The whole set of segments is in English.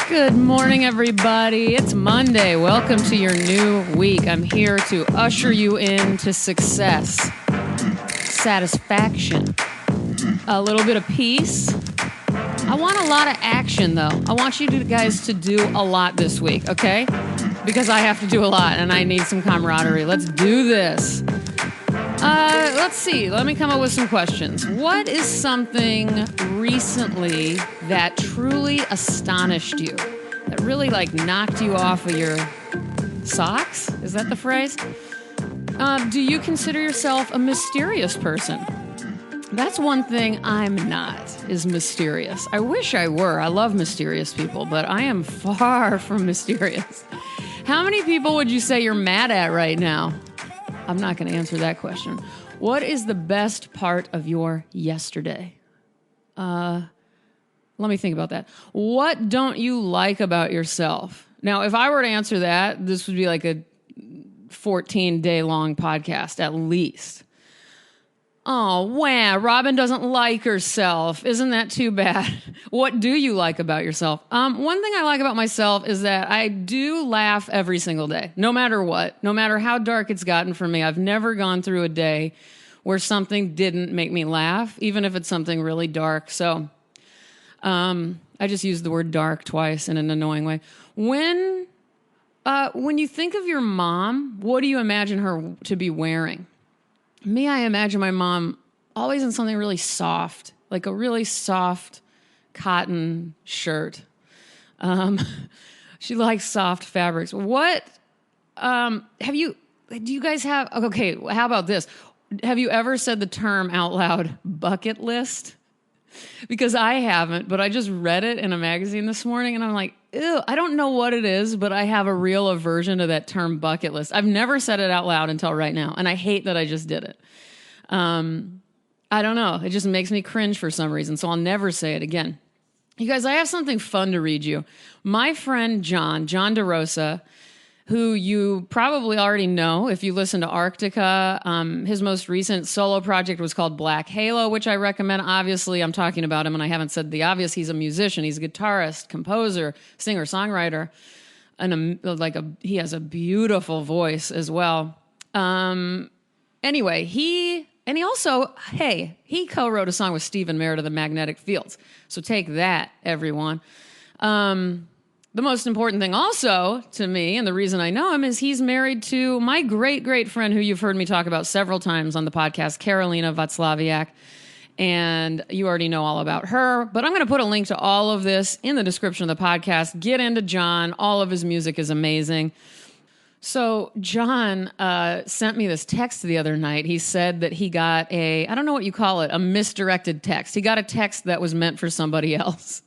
Good morning, everybody. It's Monday. Welcome to your new week. I'm here to usher you into success, satisfaction, a little bit of peace. I want a lot of action, though. I want you guys to do a lot this week, okay? Because I have to do a lot, and I need some camaraderie. Let's do this. Let's see. Let me come up with some questions. What is something recently that truly astonished you? That really, knocked you off of your socks? Is that the phrase? Do you consider yourself a mysterious person? That's one thing I'm not, is mysterious. I wish I were. I love mysterious people, but I am far from mysterious. How many people would you say you're mad at right now? I'm not going to answer that question. What is the best part of your yesterday? Let me think about that. What don't you like about yourself? Now, if I were to answer that, this would be like a 14-day-long podcast, at least. Oh, wow, Robin doesn't like herself. Isn't that too bad? What do you like about yourself? One thing I like about myself is that I do laugh every single day, no matter what, no matter how dark it's gotten for me. I've never gone through a day where something didn't make me laugh, even if it's something really dark. So I just used the word dark twice in an annoying way. When you think of your mom, what do you imagine her to be wearing? Me, I imagine my mom always in something really soft, like a really soft cotton shirt. She likes soft fabrics. Do you guys have, okay, how about this? Have you ever said the term out loud, bucket list? Because I haven't, but I just read it in a magazine this morning and I'm like, ew, I don't know what it is, but I have a real aversion to that term bucket list. I've never said it out loud until right now, and I hate that I just did it. I don't know. It just makes me cringe for some reason, so I'll never say it again. You guys, I have something fun to read you. My friend John DeRosa, who you probably already know if you listen to Arctica. His most recent solo project was called Black Halo, which I recommend. Obviously, I'm talking about him, and I haven't said the obvious. He's a musician. He's a guitarist, composer, singer, songwriter, and he has a beautiful voice as well. Anyway, he co-wrote a song with Stephen Merritt of the Magnetic Fields. So take that, everyone. The most important thing also to me, and the reason I know him, is he's married to my great, great friend who you've heard me talk about several times on the podcast, Karolina Václaviak. And you already know all about her. But I'm going to put a link to all of this in the description of the podcast. Get into John. All of his music is amazing. So John sent me this text the other night. He said that he got I don't know what you call it, a misdirected text. He got a text that was meant for somebody else.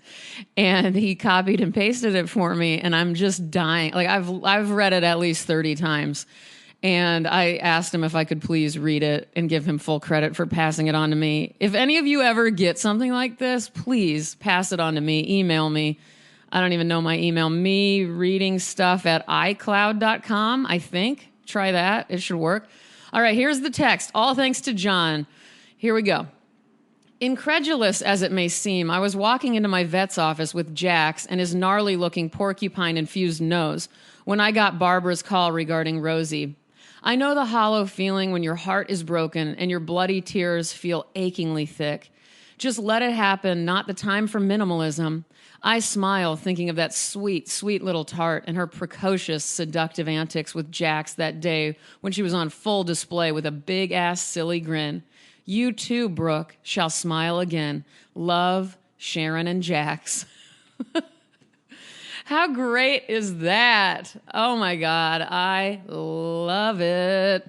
And he copied and pasted it for me, and I'm just dying. I've read it at least 30 times. And I asked him if I could please read it and give him full credit for passing it on to me. If any of you ever get something like this, please pass it on to me. Email me. I don't even know my email. Me reading stuff at iCloud.com, I think. Try that. It should work. All right, here's the text. All thanks to John. Here we go. Incredulous as it may seem, I was walking into my vet's office with Jax and his gnarly-looking porcupine-infused nose when I got Barbara's call regarding Rosie. I know the hollow feeling when your heart is broken and your bloody tears feel achingly thick. Just let it happen, not the time for minimalism. I smile thinking of that sweet, sweet little tart and her precocious, seductive antics with Jax that day when she was on full display with a big-ass silly grin. You too, Brooke, shall smile again. Love, Sharon and Jax. How great is that? Oh my God, I love it.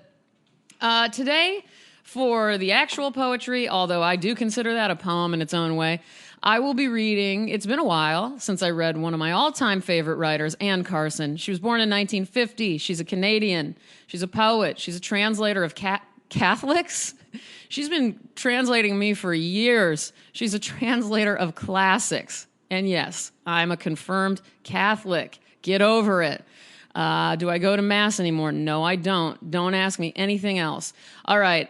Today, for the actual poetry, although I do consider that a poem in its own way, I will be reading, it's been a while since I read one of my all-time favorite writers, Anne Carson. She was born in 1950. She's a Canadian. She's a poet. She's a translator of Catholics. She's been translating me for years. She's a translator of classics. And yes, I'm a confirmed Catholic. Get over it. Do I go to Mass anymore? No, I don't. Don't ask me anything else. All right.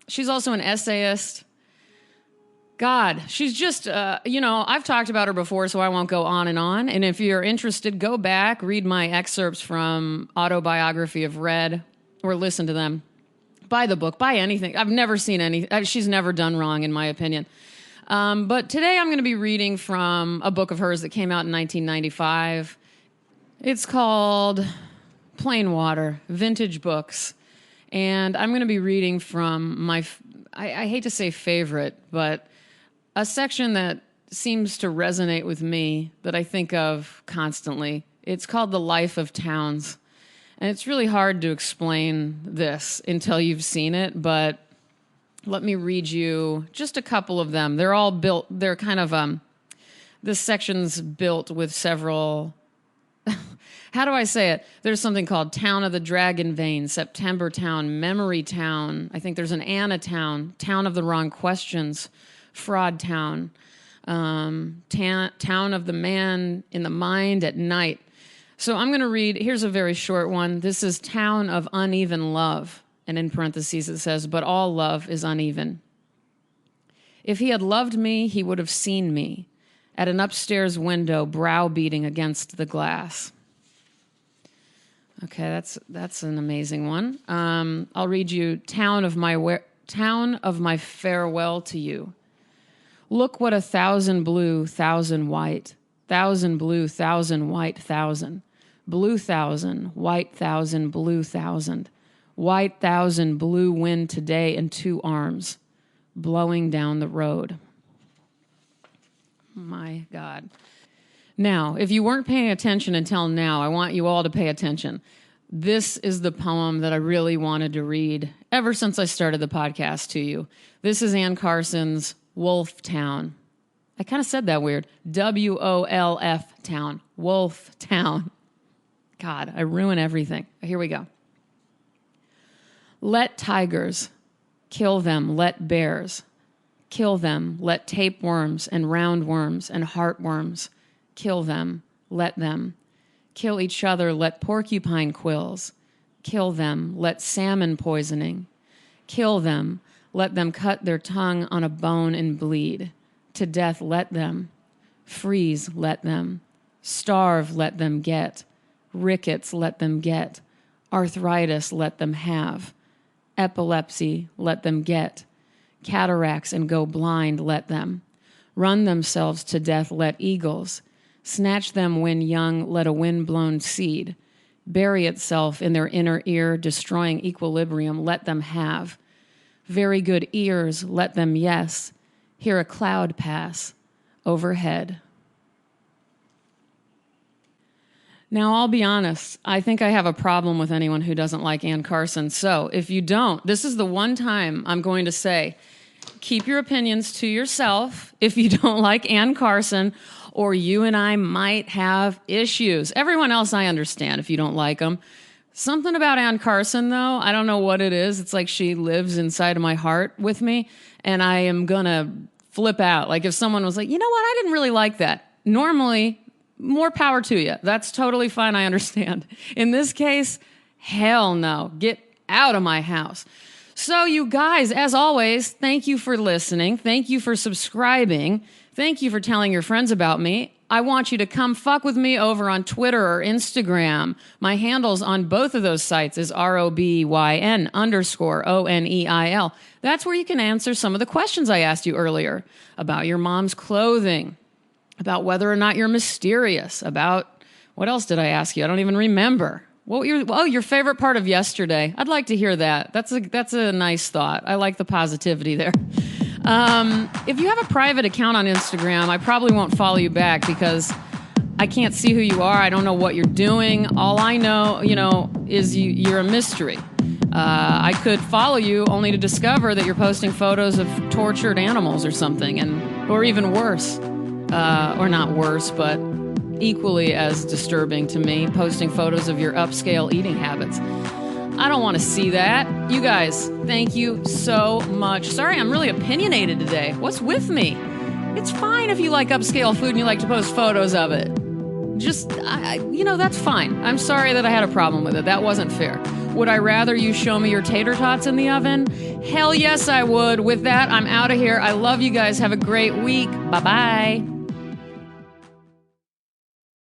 She's also an essayist. God, she's just, I've talked about her before, so I won't go on. And if you're interested, go back, read my excerpts from Autobiography of Red, or listen to them. Buy the book, buy anything. I've never seen she's never done wrong, in my opinion. But today I'm going to be reading from a book of hers that came out in 1995. It's called Plain Water, Vintage Books. And I'm going to be reading from I hate to say favorite, but a section that seems to resonate with me that I think of constantly. It's called The Life of Towns. And it's really hard to explain this until you've seen it, but let me read you just a couple of them. They're all built, they're kind of, this section's built with several, how do I say it? There's something called Town of the Dragon Vein, September Town, Memory Town. I think there's an Anna Town, Town of the Wrong Questions, Fraud Town, Town of the Man in the Mind at Night. So I'm going to read, here's a very short one. This is Town of Uneven Love. And in parentheses it says, but all love is uneven. If he had loved me, he would have seen me at an upstairs window, browbeating against the glass. Okay, that's an amazing one. I'll read you Town of my farewell to you. Look what 1,000 blue, 1,000 white, 1,000 blue, 1,000 white, 1,000, blue 1,000, white 1,000, blue 1,000, white 1,000 blue wind today in 2 arms, blowing down the road. My God. Now, if you weren't paying attention until now, I want you all to pay attention. This is the poem that I really wanted to read ever since I started the podcast to you. This is Ann Carson's Wolf Town. I kind of said that weird. WOLF Town. Wolf Town. God, I ruin everything. Here we go. Let tigers, kill them, let bears, kill them, let tapeworms and roundworms and heartworms, kill them, let them, kill each other, let porcupine quills, kill them, let salmon poisoning, kill them, let them cut their tongue on a bone and bleed, to death let them, freeze let them, starve let them get, rickets let them get, arthritis let them have, epilepsy let them get, cataracts and go blind let them, run themselves to death let eagles, snatch them when young let a wind-blown seed, bury itself in their inner ear, destroying equilibrium let them have, very good ears let them yes, hear a cloud pass overhead. Now, I'll be honest, I think I have a problem with anyone who doesn't like Ann Carson. So if you don't, this is the one time I'm going to say, keep your opinions to yourself if you don't like Ann Carson, or you and I might have issues. Everyone else I understand if you don't like them. Something about Ann Carson, though, I don't know what it is. It's like she lives inside of my heart with me, and I am going to flip out. Like if someone was like, you know what, I didn't really like that. Normally, more power to you. That's totally fine. I understand. In this case, hell no. Get out of my house. So you guys, as always, thank you for listening. Thank you for subscribing. Thank you for telling your friends about me. I want you to come fuck with me over on Twitter or Instagram. My handles on both of those sites is ROBYN_ONEIL. That's where you can answer some of the questions I asked you earlier about your mom's clothing, about whether or not you're mysterious, about what else did I ask you? I don't even remember. Your favorite part of yesterday. I'd like to hear that. That's a nice thought. I like the positivity there. If you have a private account on Instagram, I probably won't follow you back because I can't see who you are. I don't know what you're doing. All I know, is you're a mystery. I could follow you only to discover that you're posting photos of tortured animals or something, or even worse, or not worse, but equally as disturbing to me, posting photos of your upscale eating habits. I don't want to see that. You guys, thank you so much. Sorry, I'm really opinionated today. What's with me? It's fine if you like upscale food and you like to post photos of it. just, that's fine. I'm sorry that I had a problem with it. That wasn't fair. Would I rather you show me your tater tots in the oven? Hell yes, I would. With that, I'm out of here. I love you guys. Have a great week. Bye-bye.